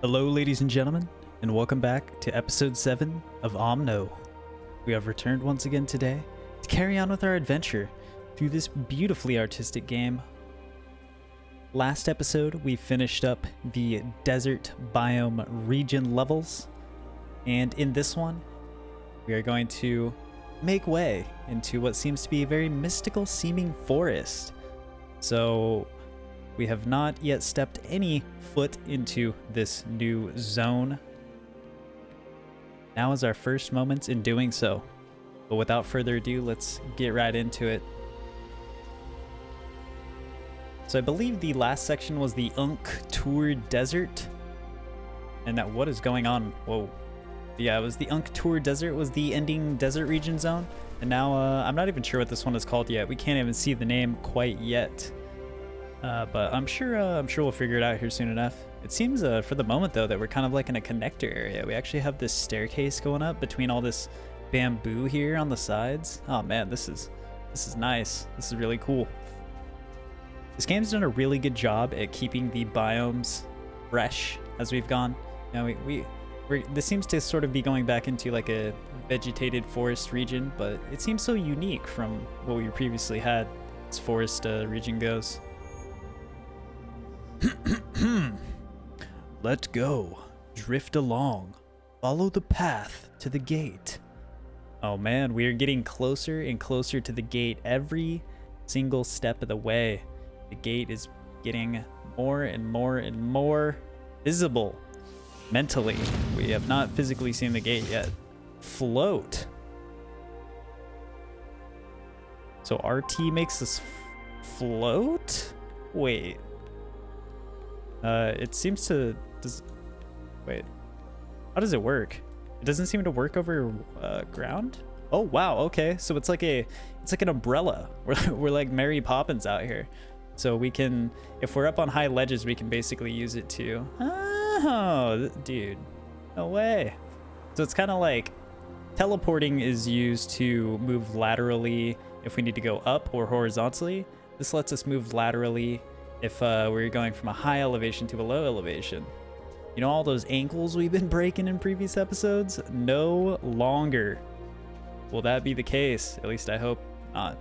Hello, ladies and gentlemen, and welcome back to episode 7 of Omno. We have returned once again today to carry on with our adventure through this beautifully artistic game. Last episode, we finished up the desert biome region levels, and in this one, we are going to make way into what seems to be a very mystical seeming forest. So we have not yet stepped any foot into this new zone. Now is our first moments in doing so. But without further ado, let's get right into it. So I believe the last section was the Tour Desert. And that what is going on? Whoa. Yeah, it was the Tour Desert was the ending desert region zone. And now I'm not even sure what this one is called yet. We can't even see the name quite yet. But I'm sure we'll figure it out here soon enough. It seems for the moment though that we're kind of like in a connector area. We actually have this staircase going up between all this bamboo here on the sides. Oh man, this is nice. This is really cool. This game's done a really good job at keeping the biomes fresh as we've gone. Now this seems to sort of be going back into like a vegetated forest region, but it seems so unique from what we previously had as forest region goes. Let go. Drift along. Follow the path to the gate. Oh man, we are getting closer and closer to the gate every single step of the way. The gate is getting more and more and more visible. Mentally, we have not physically seen the gate yet. Float. So RT makes us float? Wait. It seems to... Wait. How does it work? It doesn't seem to work over ground? Oh, wow. Okay. So it's like an umbrella. We're like Mary Poppins out here. So we can... If we're up on high ledges, we can basically use it to... Oh, dude. No way. So it's kind of like... Teleporting is used to move laterally if we need to go up or horizontally. This lets us move laterally if we're going from a high elevation to a low elevation. You know all those ankles we've been breaking in previous episodes? No longer will that be the case. At least I hope not.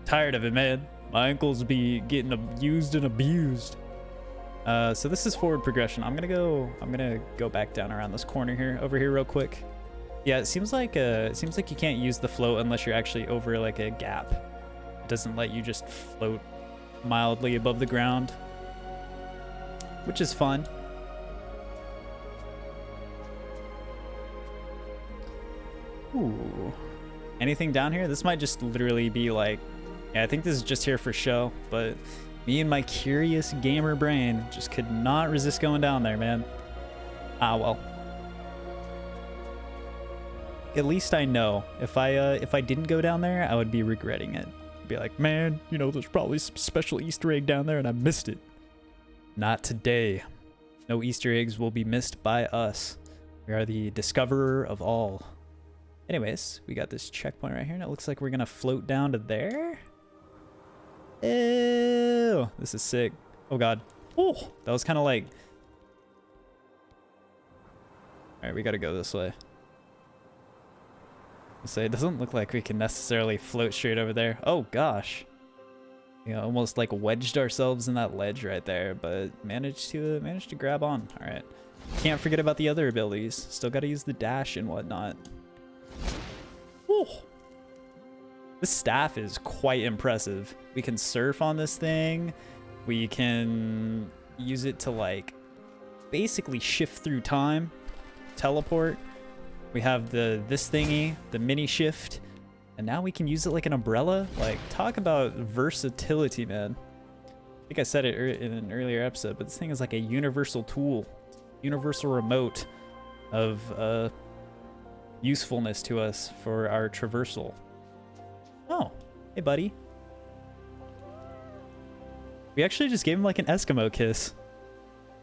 Tired of it, man. My ankles be getting used and abused. So this is forward progression. I'm gonna go back down around this corner here, over here real quick. Yeah, it seems like you can't use the float unless you're actually over like a gap. It doesn't let you just float mildly above the ground, which is fun. Ooh. Anything down here? This might just literally be like, yeah, I think this is just here for show, but me and my curious gamer brain just could not resist going down there, man. Ah, well. At least I know if I didn't go down there, I would be regretting it. Be like, man, you know, there's probably some special Easter egg down there and I missed it. Not today. No Easter eggs will be missed by us. We are the discoverer of all. Anyways, we got this checkpoint right here and it looks like we're gonna float down to there. Ew, this is sick. Oh god. Oh, that was kind of like... Alright, we gotta go this way. So it doesn't look like we can necessarily float straight over there. Oh gosh, you know, almost like wedged ourselves in that ledge right there, but managed to grab on. All right, can't forget about the other abilities. Still got to use the dash and whatnot. Woo. This staff is quite impressive. We can surf on this thing. We can use it to like basically shift through time, teleport. We have this thingy, the mini shift, and now we can use it like an umbrella. Like, talk about versatility, man. I think I said it in an earlier episode, but this thing is like a universal tool, universal remote of usefulness to us for our traversal. Oh, hey, buddy. We actually just gave him like an Eskimo kiss. Does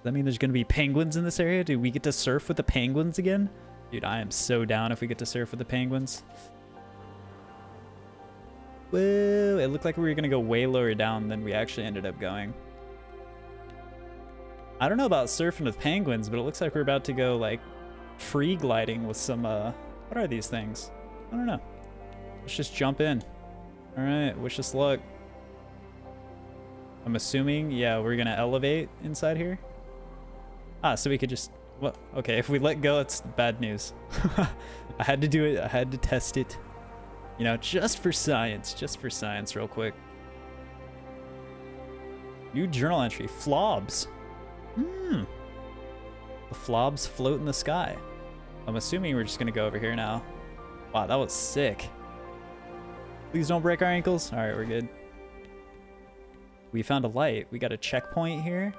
that mean there's going to be penguins in this area? Do we get to surf with the penguins again? Dude, I am so down if we get to surf with the penguins. Whoa, it looked like we were going to go way lower down than we actually ended up going. I don't know about surfing with penguins, but it looks like we're about to go like free gliding with some, what are these things? I don't know. Let's just jump in. All right, wish us luck. I'm assuming, yeah, we're gonna elevate inside here. Ah, so we could just, well, okay, if we let go, it's bad news. I had to do it, I had to test it. You know, just for science real quick. New journal entry, flobs. The flobs float in the sky. I'm assuming we're just gonna go over here now. Wow, that was sick. Please don't break our ankles. All right, we're good. We found a light. We got a checkpoint here.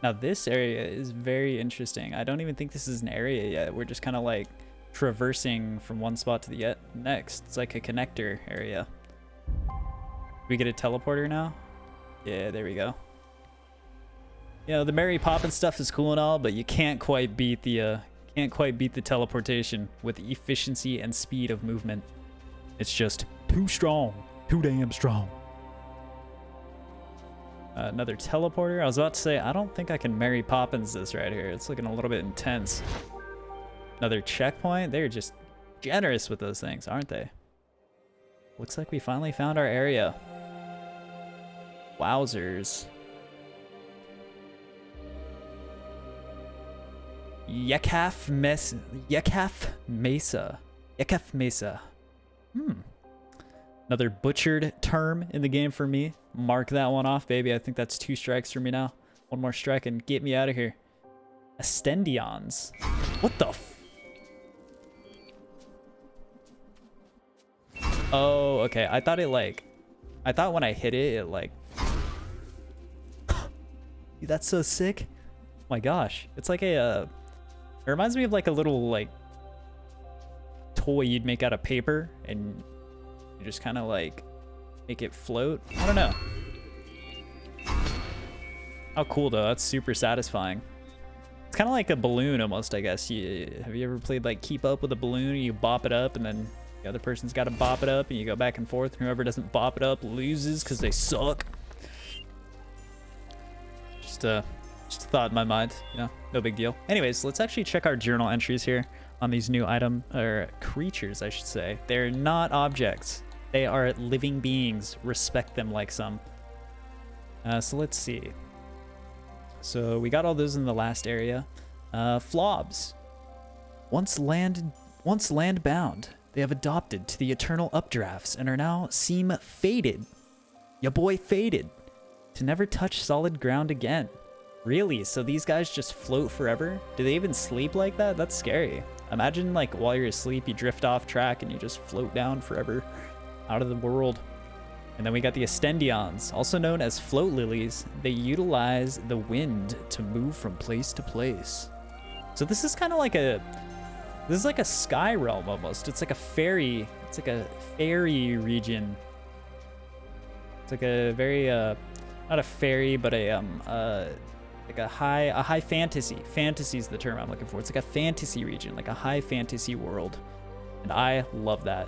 Now this area is very interesting. I don't even think this is an area yet. We're just kind of like traversing from one spot to the next. It's like a connector area. We get a teleporter now? Yeah, there we go. You know, the Mary Poppins stuff is cool and all, but you can't quite beat the teleportation with the efficiency and speed of movement. It's just too strong, too damn strong. Another teleporter. I was about to say, I don't think I can Mary Poppins this right here. It's looking a little bit intense. Another checkpoint. They're just generous with those things, aren't they? Looks like we finally found our area. Wowzers. Yeccaph Mesa. Yeccaph Mesa. Another butchered term in the game for me. Mark that one off, baby. I think that's 2 strikes for me now. One more strike and get me out of here. Astendions. What the f... Oh, okay. I thought when I hit it, it like... Dude, that's so sick. Oh my gosh. It's like a... It reminds me of like a little like toy you'd make out of paper and you just kind of like make it float. I don't know. How cool though. That's super satisfying. It's kind of like a balloon almost, I guess. Have you ever played like keep up with a balloon? You bop it up and then the other person's got to bop it up and you go back and forth. And whoever doesn't bop it up loses because they suck. Just a thought in my mind, you know, no big deal. Anyways, let's actually check our journal entries here on these new creatures, I should say. They're not objects. They are living beings. Respect them like some. So let's see. So we got all those in the last area. Flobs. Once land bound, they have adopted to the eternal updrafts and are now seem fated. Ya boy fated. To never touch solid ground again. Really? So these guys just float forever? Do they even sleep like that? That's scary. Imagine like while you're asleep, you drift off track and you just float down forever out of the world. And then we got the Astendions, also known as float lilies. They utilize the wind to move from place to place. So this is kind of like this is like a sky realm almost. It's like a fairy. It's like a fairy region. It's like a very, not a fairy, but like a high fantasy. Fantasy is the term I'm looking for. It's like a fantasy region, like a high fantasy world. And I love that.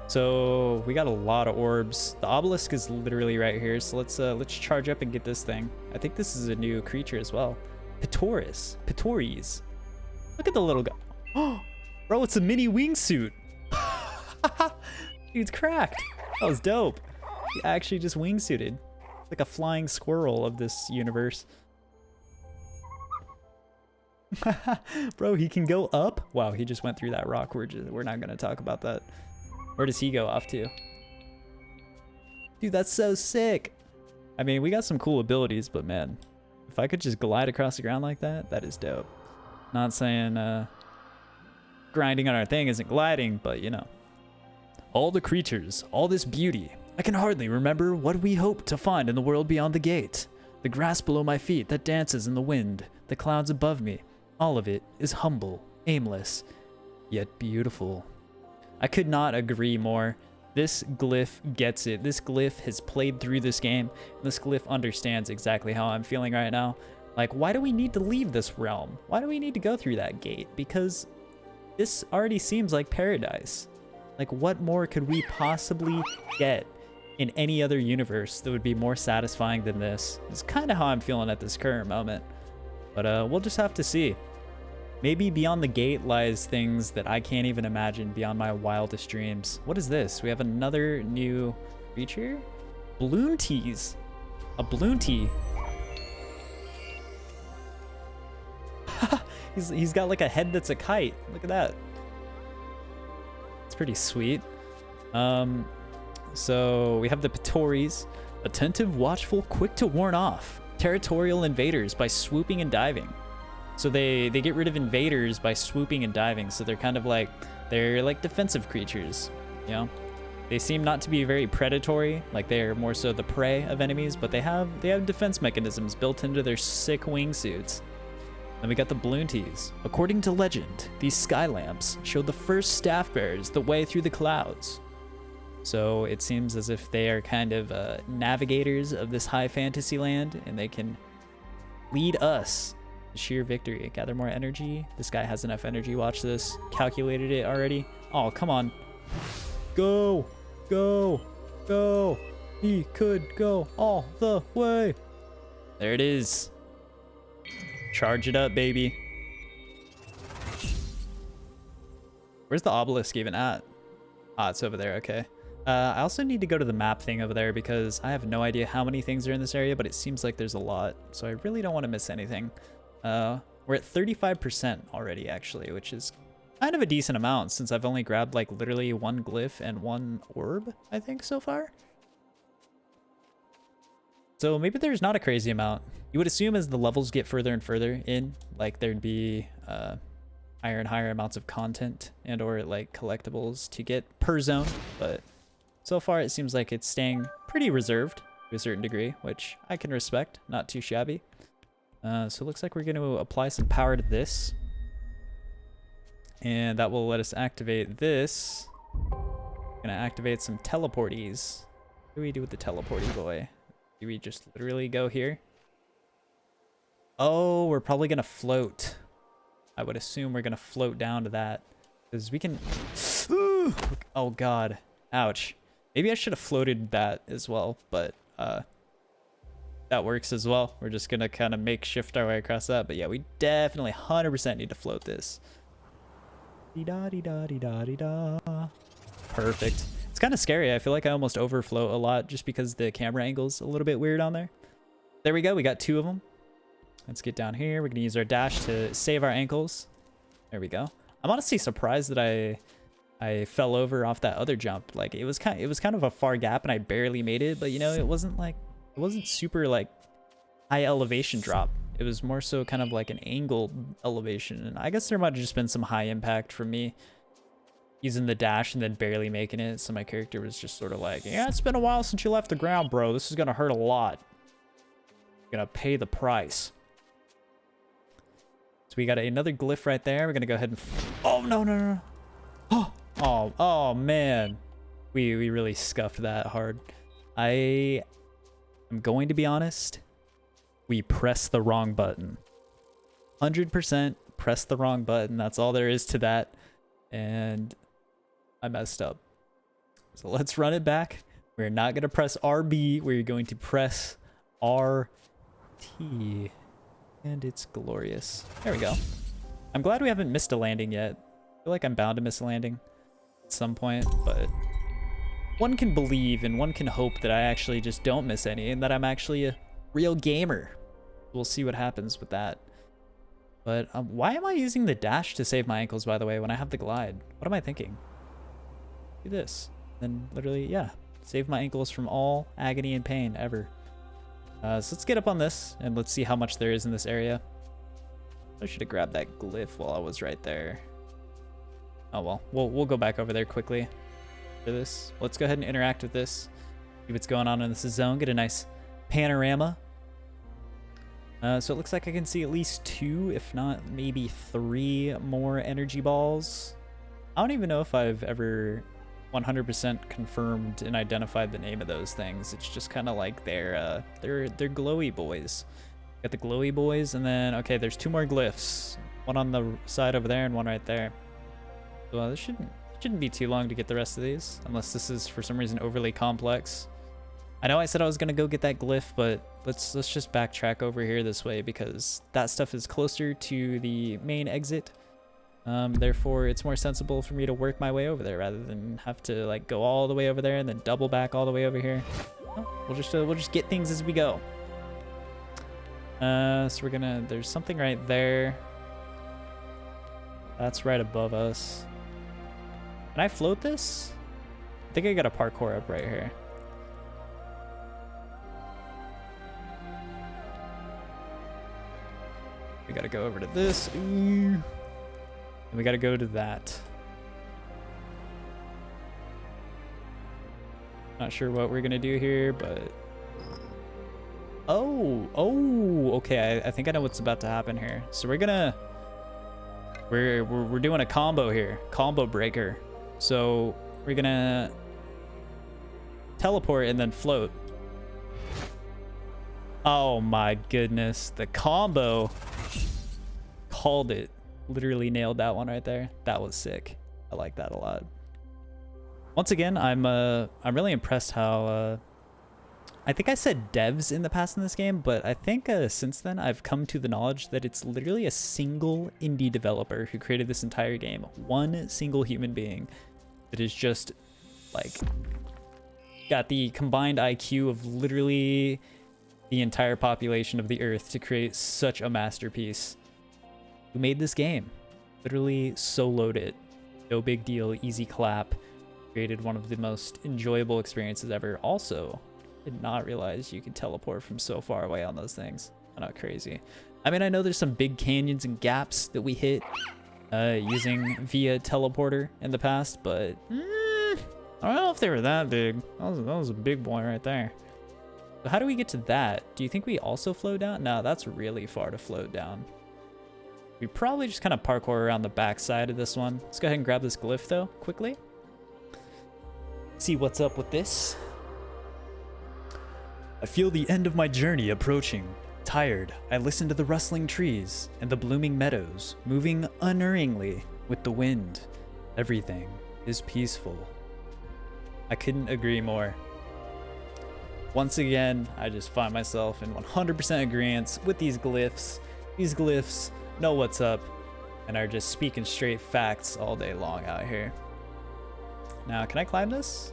So we got a lot of orbs. The obelisk is literally right here. So let's charge up and get this thing. I think this is a new creature as well. Pitoris. Look at the little guy. Oh, bro, it's a mini wingsuit. Dude's cracked. That was dope. He actually just wingsuited. Like a flying squirrel of this universe. Bro, he can go up. Wow, he just went through that rock. We're not gonna talk about that. Where does he go off to? Dude, that's so sick. I mean, we got some cool abilities, but man, if I could just glide across the ground like that, that is dope. Not saying grinding on our thing isn't gliding, but you know. All the creatures, all this beauty. I can hardly remember what we hope to find in the world beyond the gate. The grass below my feet that dances in the wind, the clouds above me, all of it is humble, aimless, yet beautiful. I could not agree more. This glyph gets it. This glyph has played through this game. This glyph understands exactly how I'm feeling right now. Like, why do we need to leave this realm? Why do we need to go through that gate? Because this already seems like paradise. Like, what more could we possibly get in any other universe that would be more satisfying than this. It's kind of how I'm feeling at this current moment. But we'll just have to see. Maybe beyond the gate lies things that I can't even imagine beyond my wildest dreams. What is this? We have another new creature? Balloon teas. A balloon tea. He's got like a head that's a kite. Look at that. It's pretty sweet. So we have the Pitoris. Attentive, watchful, quick to warn off. Territorial invaders by swooping and diving. So they get rid of invaders by swooping and diving. So they're like defensive creatures, you know? They seem not to be very predatory, like they're more so the prey of enemies, but they have defense mechanisms built into their sick wingsuits. Then we got the balloon teas. According to legend, these sky lamps showed the first staff bearers the way through the clouds. So it seems as if they are kind of navigators of this high fantasy land, and they can lead us to sheer victory. Gather more energy. This guy has enough energy. Watch this. Calculated it already. Oh, come on. Go, go, go. He could go all the way. There it is. Charge it up, baby. Where's the obelisk even at? Ah, it's over there. Okay. I also need to go to the map thing over there because I have no idea how many things are in this area, but it seems like there's a lot. So I really don't want to miss anything. We're at 35% already, actually, which is kind of a decent amount since I've only grabbed like literally one glyph and one orb, I think, so far. So maybe there's not a crazy amount. You would assume as the levels get further and further in, like there'd be higher and higher amounts of content and or like collectibles to get per zone, but so far it seems like it's staying pretty reserved to a certain degree, which I can respect, not too shabby. So it looks like we're going to apply some power to this, and that will let us activate this. Gonna activate some teleporties. What do we do with the teleporty boy? Do we just literally go here? Oh, we're probably gonna float. I would assume we're gonna float down to that because we can. Oh god, ouch. Maybe I should have floated that as well, but that works as well. We're just gonna kind of makeshift our way across that. But yeah, we definitely 100% need to float this. Dee-da-dee-da-dee-da-dee-da. Perfect. It's kind of scary. I feel like I almost overfloat a lot just because the camera angle's a little bit weird on there. There we go. We got 2 of them. Let's get down here. We're going to use our dash to save our ankles. There we go. I'm honestly surprised that I fell over off that other jump. Like it was kind of a far gap and I barely made it, but you know, it wasn't super like high elevation drop. It was more so kind of like an angled elevation. And I guess there might have just been some high impact from me using the dash and then barely making it. So my character was just sort of like, yeah, it's been a while since you left the ground, bro. This is going to hurt a lot. You're going to pay the price. So we got another glyph right there. We're going to go ahead and... Oh, no, no, no. Oh, man. We really scuffed that hard. I'm going to be honest. We pressed the wrong button. 100% pressed the wrong button. That's all there is to that. And I messed up. So let's run it back. We're not going to press RB. We're going to press RT. And it's glorious. There we go. I'm glad we haven't missed a landing yet. I feel like I'm bound to miss a landing at some point, but one can believe and one can hope that I actually just don't miss any and that I'm actually a real gamer. We'll see what happens with that. But why am I using the dash to save my ankles, by the way, when I have the glide? What am I thinking? Do this. Then literally, yeah, save my ankles from all agony and pain ever. So let's get up on this and let's see how much there is in this area. I should have grabbed that glyph while I was right there. Oh well, we'll go back over there quickly for this. Let's go ahead and interact with this. See what's going on in this zone. Get a nice panorama. So it looks like I can see at least 2, if not maybe 3 more energy balls. I don't even know if I've ever 100% confirmed and identified the name of those things. It's just kind of like they're glowy boys. Got the glowy boys, and then okay, there's 2 more glyphs. One on the side over there and one right there. So this shouldn't be too long to get the rest of these, unless this is for some reason overly complex. I know I said I was gonna go get that glyph, but let's just backtrack over here this way because that stuff is closer to the main exit. Therefore, it's more sensible for me to work my way over there rather than have to like go all the way over there and then double back all the way over here. Oh, we'll just get things as we go. So we're gonna. There's something right there. That's right above us. Can I float this? I think I got a parkour up right here. We gotta go over to this. Ooh. And we gotta go to that. Not sure what we're gonna do here, but... Oh, okay. I think I know what's about to happen here. So we're gonna... We're doing a combo here. Combo breaker. So we're gonna teleport and then float. Oh my goodness. The combo. Called it. Literally nailed that one right there. That was sick. I like that a lot. Once again, I'm really impressed how I think I said devs in the past in this game, but I think since then I've come to the knowledge that it's literally a single indie developer who created this entire game. One single human being that is just like got the combined IQ of literally the entire population of the earth to create such a masterpiece. Who made this game? Literally soloed it. No big deal, easy clap. Created one of the most enjoyable experiences ever. Also, did not realize you could teleport from so far away on those things. I'm not crazy. I mean, I know there's some big canyons and gaps that we hit using via teleporter in the past, but I don't know if they were that big. That was a big boy right there. So how do we get to that? Do you think we also float down? No, that's really far to float down. We probably just kind of parkour around the back side of this one. Let's go ahead and grab this glyph though, quickly. See what's up with this. I feel the end of my journey approaching. Tired, I listen to the rustling trees and the blooming meadows, moving unerringly with the wind. Everything is peaceful. I couldn't agree more. Once again, I just find myself in 100% agreement with these glyphs. These glyphs know what's up and are just speaking straight facts all day long out here. Now, can I climb this?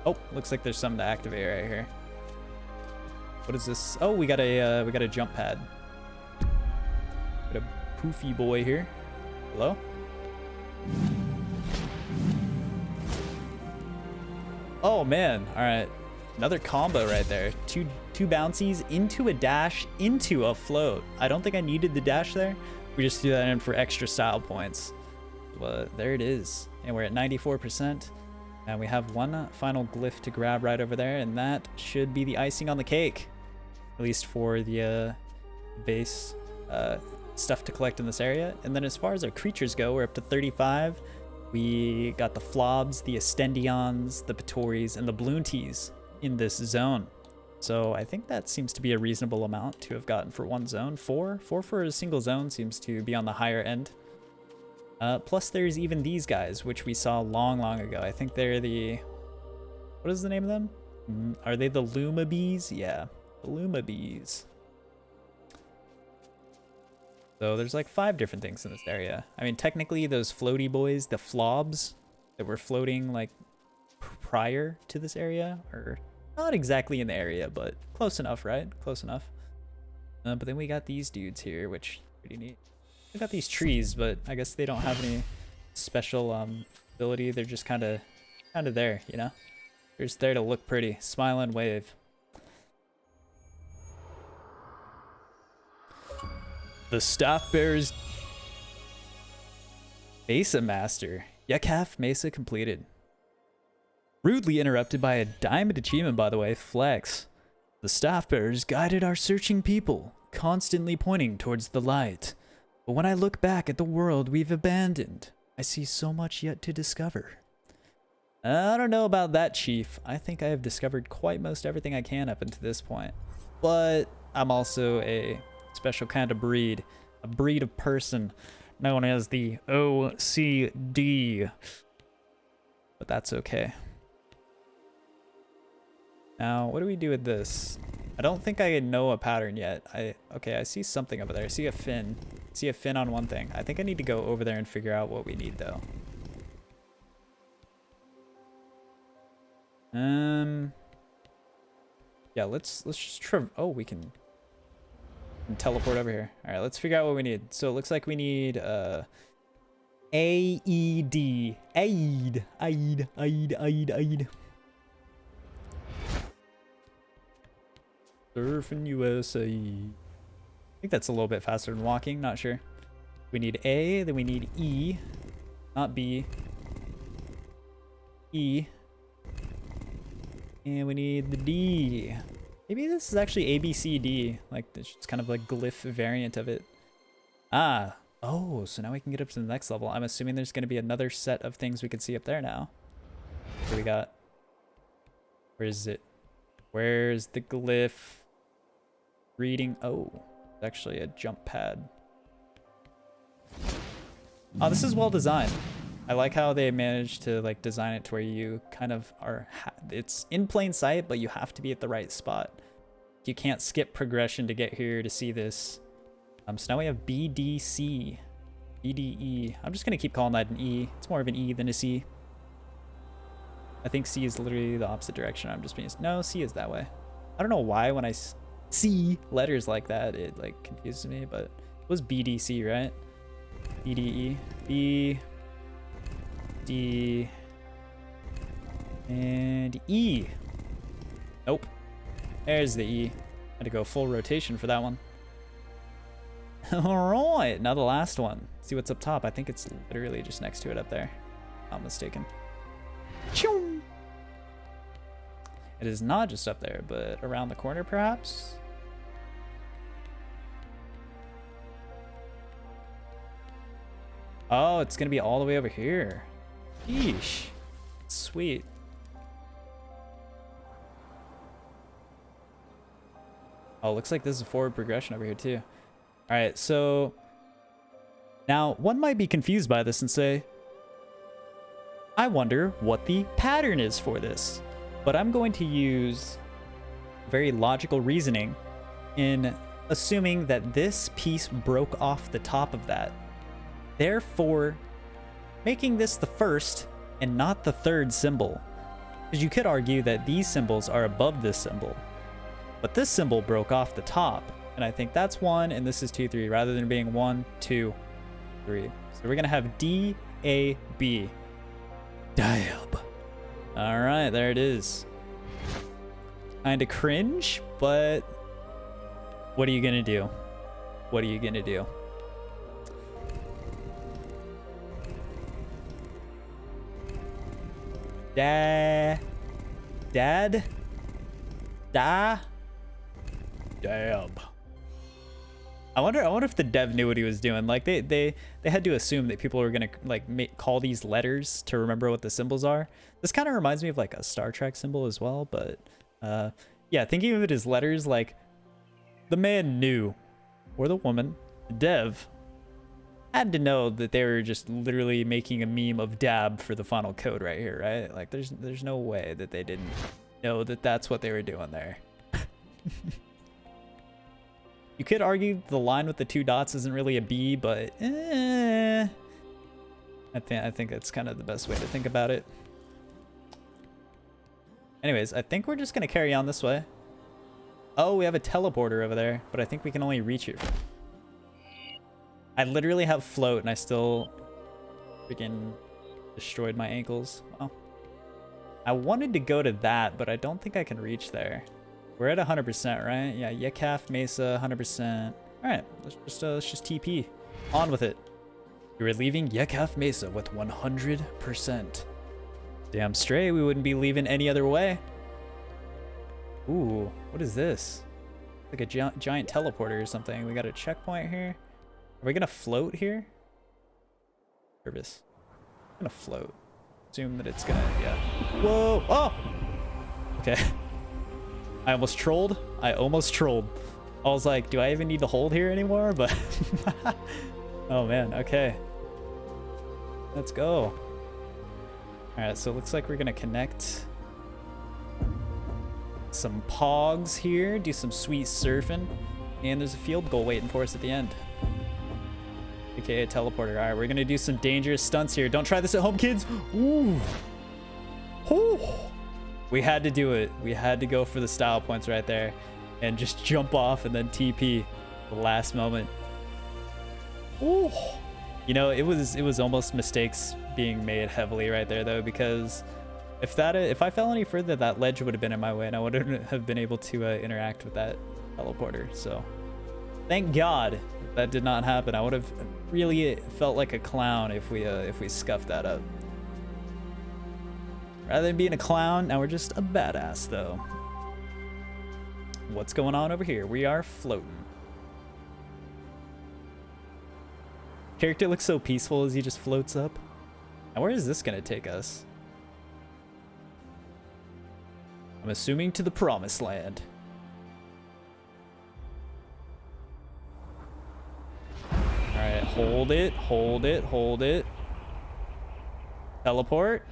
Oh, looks like there's something to activate right here. What is this? Oh, we got a jump pad. Got a poofy boy here. Hello? Oh man, all right. Another combo right there. Two bouncies into a dash into a float. I don't think I needed the dash there. We just threw that in for extra style points. But there it is. And we're at 94%. And we have one final glyph to grab right over there, and that should be the icing on the cake. At least for the base stuff to collect in this area. And then as far as our creatures go, we're up to 35. We got the Flobs, the Astendions, the Patories, and the Bloonties in this zone. So I think that seems to be a reasonable amount to have gotten for one zone. Four for a single zone seems to be on the higher end. Plus there's even these guys, which we saw long ago. I think they're the... What is the name of them? Are they the Luma Bees? Yeah, the Luma Bees. So there's like 5 different things in this area. I mean, technically those floaty boys, the Flobs that were floating like prior to this area, are not exactly in the area, but close enough, right? Close enough. But then we got these dudes here, which pretty neat. We got these trees, but I guess they don't have any special ability. They're just kind of there, you know? They're just there to look pretty, smile and wave. The staff bearers. Mesa master. Yeccaph Mesa completed. Rudely interrupted by a diamond achievement, by the way, flex. The staff bearers guided our searching people, constantly pointing towards the light. But when I look back at the world we've abandoned, I see so much yet to discover. I don't know about that, Chief. I think I have discovered quite most everything I can up until this point. But I'm also a special kind of breed. A breed of person known as the OCD. But that's okay. Now, what do we do with this? I don't think I know a pattern yet. Okay, I see something over there. I see a fin. I see a fin on one thing. I think I need to go over there and figure out what we need though. Yeah, let's just oh, we can teleport over here. All right, let's figure out what we need. So it looks like we need AED. Aid. Surfing USA. I think that's a little bit faster than walking, not sure. We need A, then we need E, not B. E. And we need the D. Maybe this is actually A, B, C, D. Like, it's kind of like glyph variant of it. Ah. Oh, so now we can get up to the next level. I'm assuming there's going to be another set of things we can see up there now. What do we got? Where is it? Where's the glyph? Reading. Oh, it's actually a jump pad. Oh, this is well designed. I like how they managed to like design it to where you kind of are, it's in plain sight, but you have to be at the right spot. You can't skip progression to get here to see this. So now we have BDC, BDE. I'm just gonna keep calling that an E. It's more of an E than a C. I think C is literally the opposite direction. I'm just being, no, C is that way. I don't know why when I see letters like that, it like confuses me, but it was BDC, right? BDE, B, D, and E. Nope. There's the E. Had to go full rotation for that one. All right, now the last one. See what's up top. I think it's literally just next to it up there. I'm mistaken. Choom! It is not just up there, but around the corner perhaps. Oh, it's gonna be all the way over here. Yeesh. Sweet. Oh, looks like this is a forward progression over here too. All right, so now one might be confused by this and say, I wonder what the pattern is for this. But I'm going to use very logical reasoning in assuming that this piece broke off the top of that. Therefore, making this the first and not the third symbol. Because you could argue that these symbols are above this symbol. But this symbol broke off the top. And I think that's 1, and this is 2, 3, rather than being 1, 2, 3. So we're going to have D, A, B. Dab. All right, there it is. Kind of cringe, but what are you going to do? What are you going to do? Dad? Da? Dab. I wonder if the dev knew what he was doing. Like they had to assume that people were gonna like call these letters to remember what the symbols are. This kind of reminds me of like a Star Trek symbol as well, but yeah, thinking of it as letters, like the man knew, or the woman, the dev, had to know that they were just literally making a meme of dab for the final code right here, right? Like there's no way that they didn't know that that's what they were doing there. You could argue the line with the 2 dots isn't really a B, but I think that's kind of the best way to think about it. Anyways, I think we're just gonna carry on this way. Oh, we have a teleporter over there, but I think we can only reach it. I literally have float and I still freaking destroyed my ankles. Wow. I wanted to go to that, but I don't think I can reach there. We're at 100%, right? Yeah, Yeccaph, Mesa, 100%. All right, let's just TP. On with it. You are leaving Yeccaph Mesa with 100%. Damn straight, we wouldn't be leaving any other way. Ooh, what is this? Like a giant teleporter or something. We got a checkpoint here. Are we gonna float here? Nervous. I'm gonna float. Assume that it's gonna, yeah. Whoa, oh! Okay. I almost trolled. I was like, do I even need to hold here anymore? But oh man, okay. Let's go. All right, so it looks like we're gonna connect. some pogs here, do some sweet surfing, and there's a field goal waiting for us at the end. AKA teleporter. All right, we're gonna do some dangerous stunts here. Don't try this at home, kids. Ooh. Ooh. We had to do it. We had to go for the style points right there and just jump off and then TP the last moment. Ooh. You know, it was almost mistakes being made heavily right there though, because if I fell any further, that ledge would have been in my way and I wouldn't have been able to interact with that teleporter. So thank God that did not happen. I would have really felt like a clown if we scuffed that up. Rather than being a clown, now we're just a badass though. What's going on over here? We are floating. Character looks so peaceful as he just floats up. Now where is this gonna take us? I'm assuming to the promised land. Alright, hold it, hold it, hold it. Teleport.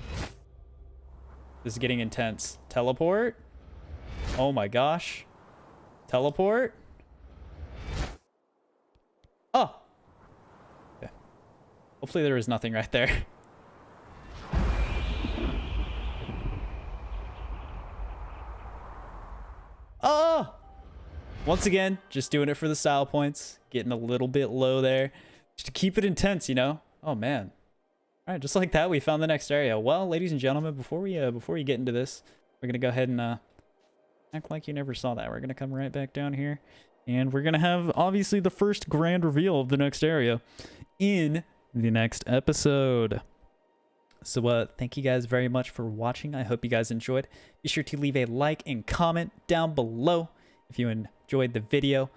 This is getting intense. Teleport. Oh my gosh. Teleport. Oh! Okay. Hopefully there was nothing right there. Oh! Once again, just doing it for the style points. Getting a little bit low there. Just to keep it intense, you know? Oh man. Alright, just like that, we found the next area. Well, ladies and gentlemen, before we get into this, we're gonna go ahead and act like you never saw that. We're gonna come right back down here, and we're gonna have obviously the first grand reveal of the next area in the next episode. So thank you guys very much for watching. I hope you guys enjoyed. Be sure to leave a like and comment down below if you enjoyed the video.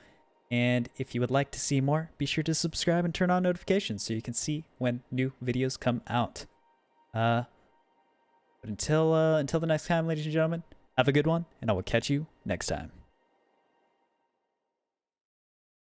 And if you would like to see more, be sure to subscribe and turn on notifications so you can see when new videos come out. But until the next time, ladies and gentlemen, have a good one, and I will catch you next time.